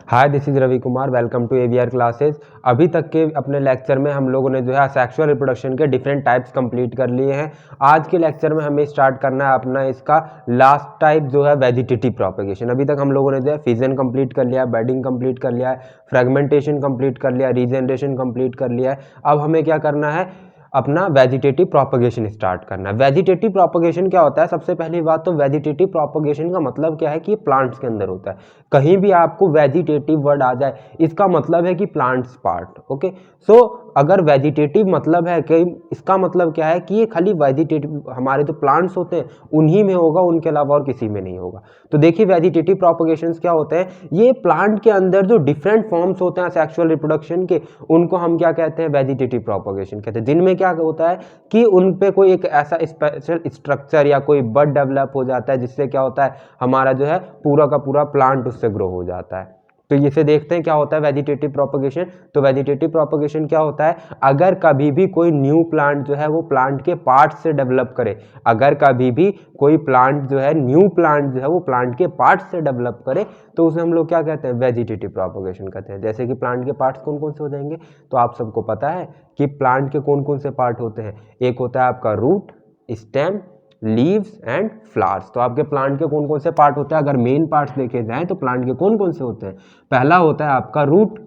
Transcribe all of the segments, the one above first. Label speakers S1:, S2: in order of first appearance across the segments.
S1: Hi this is Ravi Kumar, welcome to AVR classes. अभी तक के अपने लेक्चर में हम लोगों ने जो है सेक्सुअल रिप्रोडक्शन के डिफरेंट टाइप्स कंप्लीट कर लिए हैं। आज के लेक्चर में हमें स्टार्ट करना है अपना इसका लास्ट टाइप जो है वेजिटेटिव प्रोपेगेशन। अभी तक हम लोगों ने जो है फिजन कंप्लीट कर लिया है, बेडिंग कंप्लीट कर लिया है, फ्रेगमेंटेशन कंप्लीट कर लिया है, रीजनरेशन कंप्लीट कर लिया है। अब हमें क्या करना है, अपना वेजिटेटिव प्रोपेगेशन स्टार्ट करना है। वेजिटेटिव प्रोपेगेशन क्या होता है? सबसे पहली बात तो वेजिटेटिव प्रोपेगेशन का मतलब क्या है कि ये प्लांट्स के अंदर होता है। कहीं भी आपको वेजिटेटिव वर्ड आ जाए इसका मतलब है कि प्लांट्स पार्ट। ओके, सो अगर वेजिटेटिव मतलब है कि इसका मतलब क्या है कि ये खाली वेजिटेटिव हमारे जो प्लांट्स होते हैं उन्हीं में होगा, उनके अलावा और किसी में नहीं होगा। तो देखिए वेजिटेटिव प्रोपेगेशंस क्या होते हैं, ये प्लांट के अंदर जो डिफरेंट फॉर्म्स होते हैं सेक्सुअल रिप्रोडक्शन के, उनको हम क्या कहते हैं, वेजिटेटिव प्रोपेगेशन कहते हैं। जिनमें क्या होता है कि उन पे कोई एक ऐसा स्पेशल स्ट्रक्चर या कोई बड डेवलप हो जाता है जिससे क्या होता है, हमारा जो है पूरा का पूरा प्लांट उससे ग्रो हो जाता है। तो इसे देखते हैं क्या होता है वेजिटेटिव प्रोपेगेशन। तो वेजिटेटिव प्रोपेगेशन क्या होता है, अगर कभी भी कोई न्यू प्लांट जो है वो प्लांट के पार्ट से डेवलप करे, अगर कभी भी कोई प्लांट जो है न्यू प्लांट जो है वो प्लांट के पार्ट से डेवलप करे तो उसे हम लोग क्या कहते हैं, वेजिटेटिव प्रोपेगेशन कहते हैं। जैसे कि प्लांट के पार्ट्स कौन कौन से हो जाएंगे, तो आप सबको पता है कि प्लांट के कौन कौन से पार्ट होते हैं। एक होता है आपका root, stem, leaves and flowers. तो आपके प्लांट के कौन कौन से पार्ट होते हैं, अगर मेन पार्ट्स देखे जाएं तो प्लांट के कौन कौन से होते हैं। पहला होता है आपका root,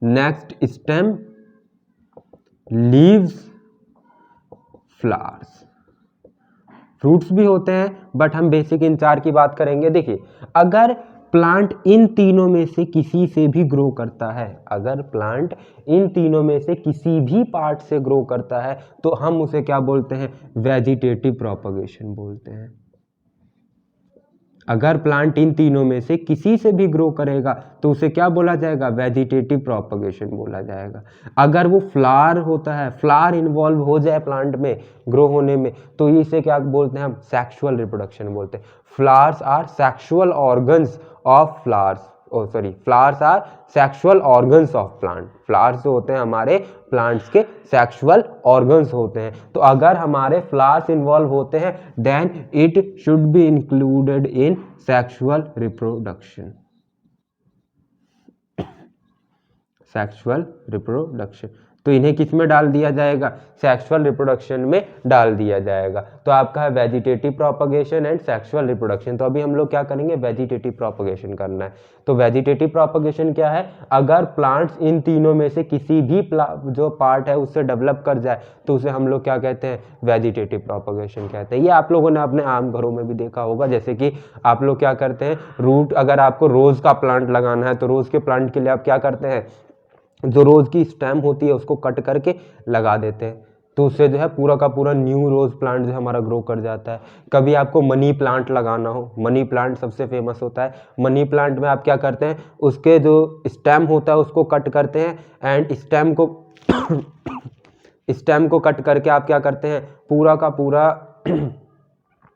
S1: next stem, leaves, flowers. Fruits भी होते हैं बट हम बेसिक इन चार की बात करेंगे। देखिए अगर प्लांट इन तीनों में से किसी से भी ग्रो करता है, अगर प्लांट इन तीनों में से किसी भी पार्ट से ग्रो करता है तो हम उसे क्या बोलते हैं, वेजिटेटिव प्रोपेगेशन बोलते हैं। अगर प्लांट इन तीनों में से किसी से भी ग्रो करेगा तो उसे क्या बोला जाएगा, वेजिटेटिव प्रोपेगेशन बोला जाएगा। अगर वो फ्लावर होता है, फ्लावर इन्वॉल्व हो जाए प्लांट में ग्रो होने में, तो इसे क्या बोलते हैं, हम सेक्सुअल रिप्रोडक्शन बोलते हैं। Flowers are sexual organs of flowers, flowers are sexual organs of plant. Flowers जो होते हैं हमारे प्लांट्स के सेक्सुअल ऑर्गन्स होते हैं। तो अगर हमारे फ्लावर्स इन्वॉल्व होते हैं then it should be included in sexual reproduction. Sexual reproduction, तो इन्हें किस में डाल दिया जाएगा, सेक्सुअल रिप्रोडक्शन में डाल दिया जाएगा। तो आपका है vegetative propagation and sexual reproduction. तो अभी हम लोग क्या करेंगे, वेजिटेटिव प्रोपेगेशन करना है। तो वेजिटेटिव प्रोपेगेशन क्या है, अगर प्लांट्स इन तीनों में से किसी भी जो पार्ट है उससे डेवलप कर जाए तो उसे हम लोग क्या कहते हैं, वेजिटेटिव प्रोपेगेशन कहते हैं। ये आप लोगों ने अपने आम घरों में भी देखा होगा, जैसे कि आप लोग क्या करते हैं, रूट, अगर आपको रोज का प्लांट लगाना है तो रोज के प्लांट के लिए आप क्या करते हैं, जो रोज की स्टेम होती है उसको कट करके लगा देते हैं, तो उससे जो है पूरा का पूरा न्यू रोज प्लांट जो है हमारा ग्रो कर जाता है। कभी आपको मनी प्लांट लगाना हो, मनी प्लांट सबसे फेमस होता है। मनी प्लांट में आप क्या करते हैं, उसके जो स्टेम होता है उसको कट करते हैं एंड स्टेम को स्टेम को कट करके आप क्या करते हैं, पूरा का पूरा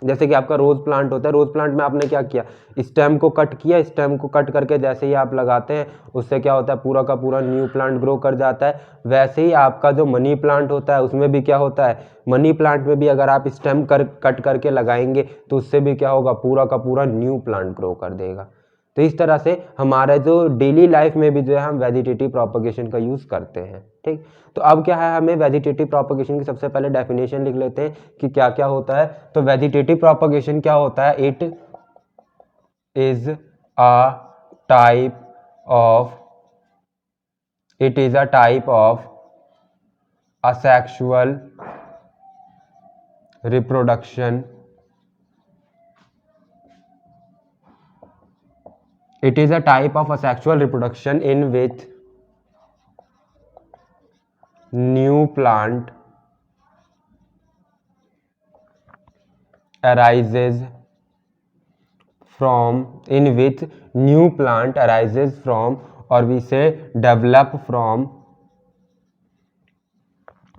S1: जैसे कि आपका रोज प्लांट होता है, रोज प्लांट में आपने क्या किया, स्टेम को कट किया, स्टेम को कट करके जैसे ही आप लगाते हैं उससे क्या होता है, पूरा का पूरा न्यू प्लांट ग्रो कर जाता है। वैसे ही आपका जो मनी प्लांट होता है उसमें भी क्या होता है, मनी प्लांट में भी अगर आप स्टेम कट करके लगाएंगे तो उससे भी क्या होगा, पूरा का पूरा न्यू प्लांट ग्रो कर देगा। तो इस तरह से हमारे जो डेली लाइफ में भी जो है हम वेजिटेटिव प्रोपेगेशन का यूज करते हैं। ठीक, तो अब क्या है, हमें वेजिटेटिव प्रोपेगेशन की सबसे पहले डेफिनेशन लिख लेते हैं कि क्या क्या होता है। तो वेजिटेटिव प्रोपेगेशन क्या होता है, it is a type of asexual reproduction. It is a type of asexual reproduction in which new plant arises from, or we say develop from,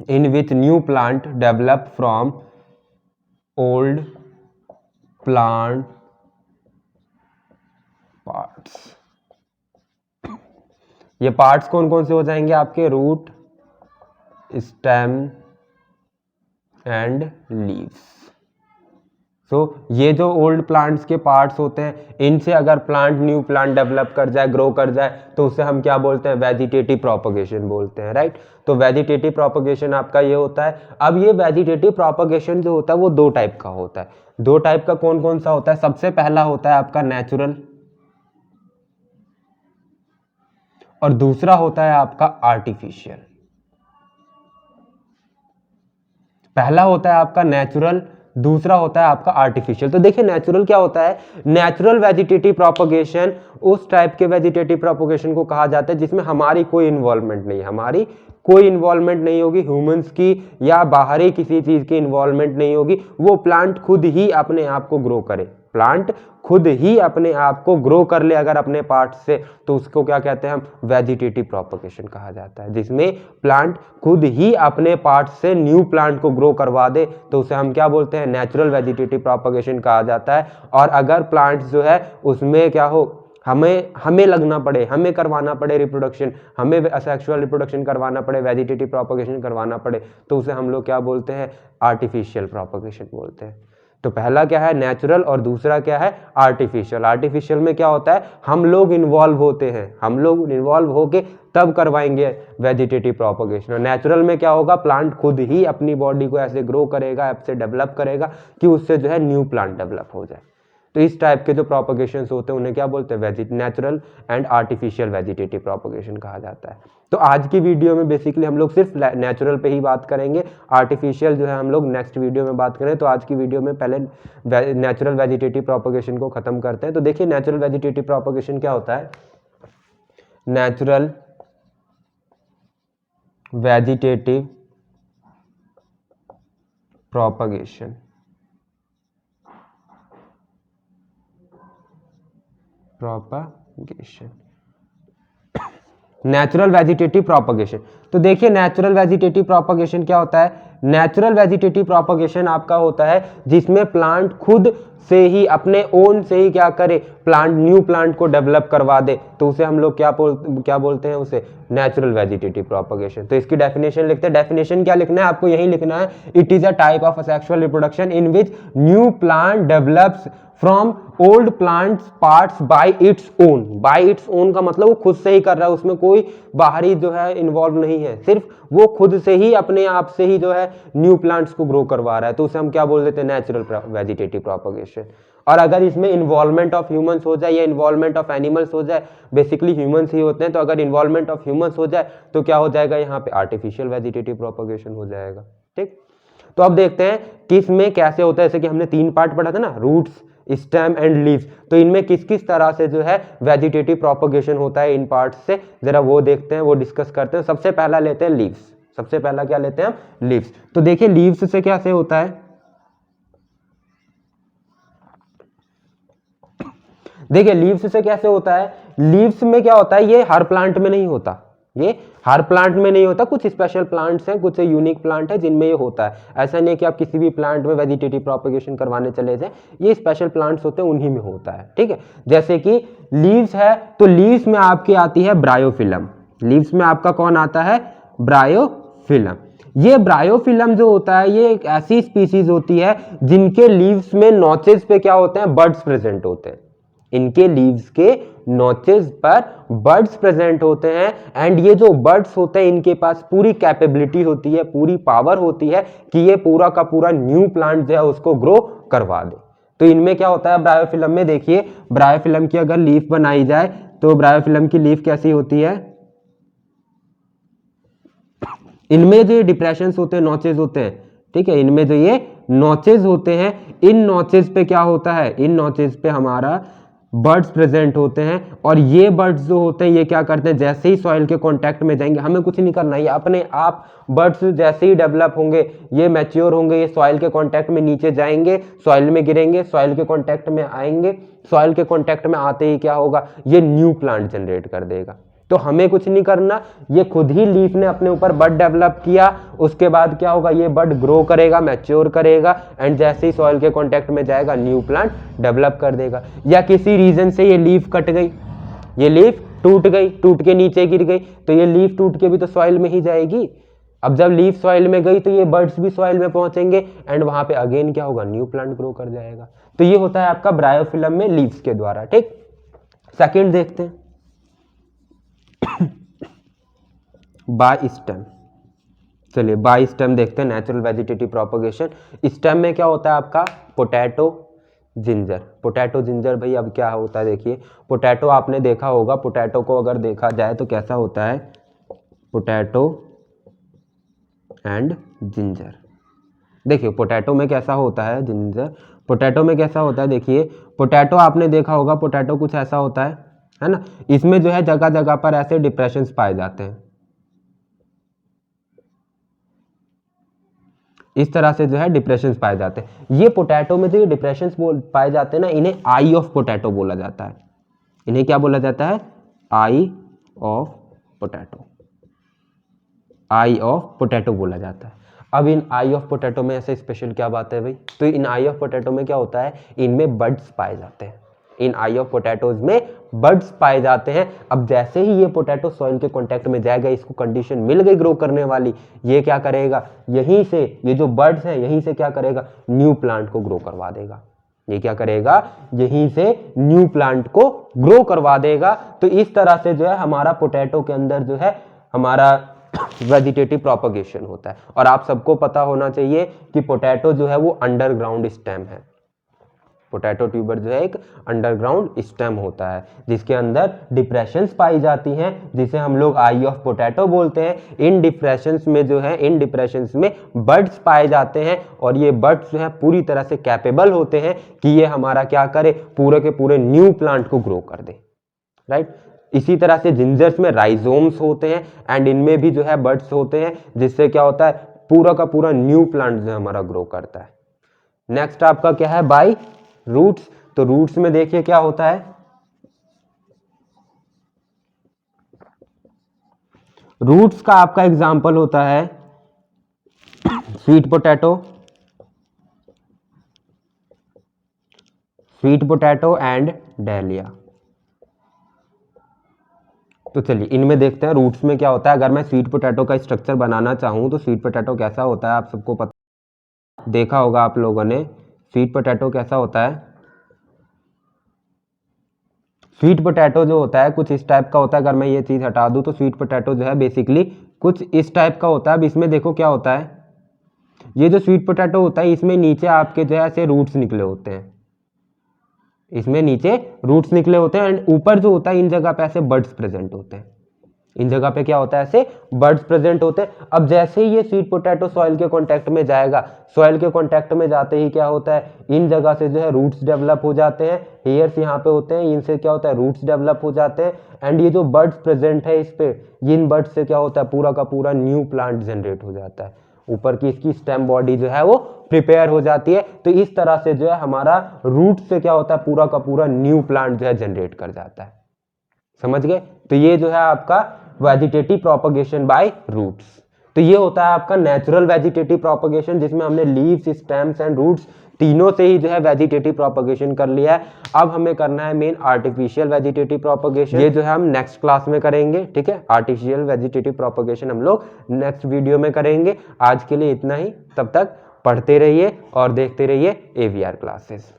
S1: in which new plant develop from old plant parts. ये parts कौन कौन से हो जाएंगे आपके, root, stem and leaves. ये जो old plants के पार्ट्स होते हैं, इनसे अगर प्लांट न्यू प्लांट डेवलप कर जाए, ग्रो कर जाए, तो उसे हम क्या बोलते हैं? वेजिटेटिव प्रोपगेशन बोलते हैं, राइट। तो वेजिटेटिव प्रोपगेशन आपका ये होता है। अब ये वेजिटेटिव प्रोपगेशन जो होता है वो दो टाइप का होता है। दो टाइप का कौन कौन सा होता है? सबसे पहला होता है आपका नेचुरल, और दूसरा होता है आपका आर्टिफिशियल। पहला होता है आपका नेचुरल, दूसरा होता है आपका आर्टिफिशियल। तो देखिए नेचुरल क्या होता है? नेचुरल वेजिटेटिव प्रोपगेशन उस टाइप के वेजिटेटिव प्रोपगेशन को कहा जाता है जिसमें हमारी कोई इन्वॉल्वमेंट नहीं है, हमारी कोई इन्वॉल्वमेंट नहीं होगी, ह्यूमंस की या बाहरी किसी चीज की इन्वॉल्वमेंट नहीं होगी। वो प्लांट खुद ही अपने आप को ग्रो करे, प्लांट खुद ही अपने आप को ग्रो कर ले अगर अपने पार्ट से, तो उसको क्या कहते हैं हम? वेजिटेटिव प्रोपगेशन कहा जाता है। जिसमें प्लांट खुद ही अपने पार्ट से न्यू प्लांट को ग्रो करवा दे, तो उसे हम क्या बोलते हैं? नेचुरल वेजिटेटिव प्रोपगेशन कहा जाता है। और अगर प्लांट्स जो है उसमें क्या हो, हमें लगना पड़े, हमें करवाना पड़े रिप्रोडक्शन, हमें असेक्सुअल रिप्रोडक्शन करवाना पड़े, वेजिटेटिव प्रोपगेशन करवाना पड़े, तो उसे हम लोग क्या बोलते हैं? आर्टिफिशियल प्रोपगेशन बोलते हैं। तो पहला क्या है? नेचुरल, और दूसरा क्या है? आर्टिफिशियल। आर्टिफिशियल में क्या होता है? हम लोग इन्वॉल्व होते हैं, हम लोग इन्वॉल्व होके तब करवाएंगे वेजिटेटिव प्रोपगेशन। और नेचुरल में क्या होगा? प्लांट खुद ही अपनी बॉडी को ऐसे ग्रो करेगा, ऐसे डेवलप करेगा कि उससे जो है न्यू प्लांट डेवलप हो जाए। तो इस टाइप के जो प्रोपगेशंस होते हैं उन्हें क्या बोलते हैं? Natural and artificial vegetative propagation कहा जाता है। तो आज की वीडियो में बेसिकली हम लोग सिर्फ नेचुरल पे ही बात करेंगे, आर्टिफिशियल जो है हम लोग नेक्स्ट वीडियो में बात करें। तो आज की वीडियो में पहले नेचुरल वेजिटेटिव प्रोपगेशन को खत्म करते हैं। तो देखिए नेचुरल वेजिटेटिव प्रोपगेशन क्या होता है? Natural vegetative propagation, natural vegetative propagation. तो देखिए नेचुरल वेजिटेटिव प्रोपगेशन क्या होता है? नेचुरल वेजिटेटिव प्रोपगेशन आपका होता है जिसमें प्लांट खुद से ही अपने ओन से ही क्या करे? प्लांट न्यू प्लांट को डेवलप करवा दे, तो उसे हम लोग क्या बोलते हैं? उसे नेचुरल वेजिटेटिव प्रोपगेशन। तो इसकी डेफिनेशन लिखते हैं। डेफिनेशन क्या लिखना है आपको? यही लिखना है, it is a type of asexual reproduction in which new plant develops from old plants parts bye its own. Bye its own का मतलब वो खुद से ही कर रहा है, उसमें कोई बाहरी जो है इन्वॉल्व नहीं है, सिर्फ वो खुद से ही अपने आप से ही जो है न्यू प्लांट्स को ग्रो करवा रहा है, तो उसे हम क्या बोल देते हैं? Natural vegetative propagation. और अगर इसमें इन्वॉल्वमेंट ऑफ ह्यूमंस हो जाए या इन्वॉल्वमेंट ऑफ एनिमल्स हो जाए, बेसिकली ह्यूमंस ही होते हैं, तो अगर इन्वॉल्वमेंट ऑफ ह्यूमंस हो जाए तो क्या हो जाएगा? यहाँ पे आर्टिफिशियल वेजिटेटिव प्रोपगेशन हो जाएगा। ठीक, तो अब देखते हैं कि इसमें कैसे होता है। जैसे कि हमने 3 पार्ट पढ़ा था ना, रूट्स, स्टेम एंड लीव्स, तो इनमें किस किस तरह से जो है वेजिटेटिव प्रोपगेशन होता है इन पार्ट्स से, जरा वो देखते हैं, वो डिस्कस करते हैं। सबसे पहला लेते हैं लीव्स। सबसे पहला क्या लेते हैं हम? लीव्स। तो देखिए लीव्स से कैसे होता है? देखिए लीव्स से कैसे होता है? लीव्स में क्या होता है? ये हर प्लांट में नहीं होता, ये हर प्लांट में नहीं होता। कुछ स्पेशल प्लांट्स हैं, कुछ यूनिक प्लांट है जिनमें ये होता है। ऐसा नहीं है कि आप किसी भी प्लांट में वेजिटेटिव प्रोपगेशन करवाने चले जाए, ये स्पेशल प्लांट्स होते हैं, उन्हीं में होता है। ठीक है, जैसे कि लीव्स है, तो लीव्स में आपकी आती है ब्रायोफिलम। लीव्स में आपका कौन आता है? ब्रायोफिलम। ये ब्रायोफिलम जो होता है ये एक ऐसी स्पीसीज होती है जिनके लीव्स में नॉचेस पे क्या होते हैं? बड्स प्रेजेंट होते हैं। इनके लीव्स के नोचेस पर बर्ड्स प्रेजेंट होते हैं, एंड ये जो बर्ड्स होते हैं इनके पास पूरी कैपेबिलिटी होती है, पूरी पावर होती है कि ये पूरा का पूरा न्यू प्लांट जो है उसको ग्रो करवा दे। तो इनमें क्या होता है ब्रायोफिलम में? देखिए ब्रायोफिलम की अगर लीफ बनाई जाए तो ब्रायोफिलम की लीफ कैसी होती है? इनमें जो डिप्रेशंस होते हैं, नोचेस होते हैं, ठीक है, इनमें जो ये नोचेस होते हैं, इन नोचेस पे क्या होता है? इन नोचेस पे हमारा बर्ड्स प्रेजेंट होते हैं, और ये बर्ड्स जो होते हैं ये क्या करते हैं? जैसे ही सॉइल के कांटेक्ट में जाएंगे, हमें कुछ नहीं करना, ये अपने आप बर्ड्स जैसे ही डेवलप होंगे, ये मैच्योर होंगे, ये सॉइल के कांटेक्ट में नीचे जाएंगे, सॉइल में गिरेंगे, सॉइल के कांटेक्ट में आएंगे, सॉइल के कांटेक्ट में आते ही क्या होगा? ये न्यू प्लांट जनरेट कर देगा। तो हमें कुछ नहीं करना, ये खुद ही लीफ ने अपने ऊपर बड डेवलप किया, उसके बाद क्या होगा? ये बड ग्रो करेगा, मैच्योर करेगा, एंड जैसे ही सॉइल के कांटेक्ट में जाएगा न्यू प्लांट डेवलप कर देगा। या किसी रीजन से ये लीफ कट गई, ये लीफ टूट गई, टूट के नीचे गिर गई, तो ये लीफ टूट के भी तो सॉइल में ही जाएगी। अब जब लीफ सॉइल में गई तो ये बर्ड्स भी सॉइल में पहुंचेंगे एंड वहां पे अगेन क्या होगा, न्यू प्लांट ग्रो कर जाएगा। तो ये होता है आपका ब्रायोफिलम में लीव्स के द्वारा। ठीक, सेकंड देखते हैं बाय स्टेम। चलिए बाय स्टेम देखते हैं, नेचुरल वेजिटेटिव प्रोपगेशन। स्टेम में क्या होता है आपका, पोटैटो जिंजर। पोटैटो जिंजर भाई अब क्या होता है देखिए, पोटैटो आपने देखा होगा, पोटैटो को अगर देखा जाए तो कैसा होता है, पोटैटो एंड जिंजर। देखिए पोटैटो में कैसा होता है, जिंजर पोटैटो में कैसा होता है, देखिए पोटैटो आपने देखा होगा, पोटैटो कुछ ऐसा होता है ना। इसमें जो है जगह जगह पर ऐसे डिप्रेशंस पाए जाते हैं, इस तरह से जो है डिप्रेशंस पाए जाते हैं। ये पोटैटो में जो ये डिप्रेशंस पाए जाते हैं ना, इन्हें आई ऑफ पोटैटो बोला जाता है। इन्हें क्या बोला जाता है, eye of potato, eye of potato बोला जाता है। अब इन आई ऑफ पोटैटो में ऐसे स्पेशल क्या बात है भाई, तो इन आई ऑफ पोटैटो में क्या होता है, इनमें बड्स पाए जाते हैं। इन आई ऑफ पोटैटोज में बड्स पाए जाते हैं। अब जैसे ही ये पोटैटो सॉइल के कांटेक्ट में जाएगा, इसको कंडीशन मिल गई ग्रो करने वाली, ये क्या करेगा, यहीं से ये जो बड्स हैं यहीं से क्या करेगा, न्यू प्लांट को ग्रो करवा देगा। ये क्या करेगा, यहीं से न्यू प्लांट को ग्रो करवा देगा। तो इस तरह से जो है हमारा पोटैटो के अंदर जो है हमारा वेजिटेटिव प्रोपगेशन होता है। और आप सबको पता होना चाहिए कि पोटैटो जो है वो अंडरग्राउंड स्टेम है। पोटैटो ट्यूबर जो है एक अंडरग्राउंड स्टेम होता है, जिसके अंदर डिप्रेशंस पाई जाती हैं, जिसे हम लोग आई ऑफ पोटैटो बोलते हैं। इन डिप्रेशंस में जो है, इन डिप्रेशंस में बड्स पाए जाते हैं, और ये बड्स जो है पूरी तरह से कैपेबल होते हैं कि ये हमारा क्या करे, पूरे के पूरे न्यू प्लांट को ग्रो कर दे, राइट। इसी तरह से जिंजर्स में राइजोम्स होते हैं एंड इनमें भी जो है बड्स होते हैं, जिससे क्या होता है, पूरा का पूरा न्यू प्लांट जो है हमारा ग्रो करता है। नेक्स्ट आपका क्या है, बाय रूट्स। तो रूट्स में देखिए क्या होता है, रूट्स का आपका एग्जांपल होता है sweet potato, sweet potato and dahlia. तो चलिए इनमें देखते हैं रूट्स में क्या होता है। अगर मैं स्वीट पोटैटो का स्ट्रक्चर बनाना चाहूं तो स्वीट पोटैटो कैसा होता है, आप सबको पता, देखा होगा आप लोगों ने, स्वीट पोटैटो कैसा होता है। स्वीट पोटैटो जो होता है कुछ इस टाइप का होता है। अगर मैं ये चीज हटा दूं तो स्वीट पोटैटो जो है बेसिकली कुछ इस टाइप का होता है। अब इसमें देखो क्या होता है, ये जो स्वीट पोटैटो होता है इसमें नीचे आपके जो है ऐसे रूट्स निकले होते हैं, इसमें नीचे रूट्स निकले होते हैं एंड ऊपर जो होता है इन जगह पे ऐसे बड्स प्रेजेंट होते हैं। इन जगह पे क्या होता है, ऐसे बड्स प्रेजेंट होते हैं। अब जैसे ही ये स्वीट पोटैटो सॉइल के कांटेक्ट में जाएगा, सॉइल के कांटेक्ट में जाते ही क्या होता है, इन जगह से जो है रूट्स डेवलप हो जाते हैं। हेयर्स यहाँ पे होते हैं, इनसे क्या होता है, रूट्स डेवलप हो जाते हैं एंड ये जो बड्स प्रेजेंट है इस पे, इन बड्स से क्या होता है, पूरा का पूरा न्यू प्लांट जनरेट हो जाता है। ऊपर की इसकी स्टेम बॉडी जो है वो प्रिपेयर हो जाती है। तो इस तरह से जो है हमारा रूट से क्या होता है, पूरा का पूरा न्यू प्लांट जो है जनरेट कर जाता है। समझ गए। तो ये जो है आपका वेजिटेटिव प्रोपगेशन बाय रूट्स। तो ये होता है आपका नेचुरल वेजिटेटिव प्रोपगेशन, जिसमें हमने लीव्स, स्टेम्स एंड रूट्स तीनों से ही जो है वेजिटेटिव प्रोपगेशन कर लिया है। अब हमें करना है मेन आर्टिफिशियल वेजिटेटिव प्रोपगेशन। ये जो है हम नेक्स्ट क्लास में करेंगे, ठीक है। आर्टिफिशियल वेजिटेटिव प्रोपगेशन हम लोग नेक्स्ट वीडियो में करेंगे। आज के लिए इतना ही, तब तक पढ़ते रहिए और देखते रहिए AVR क्लासेस।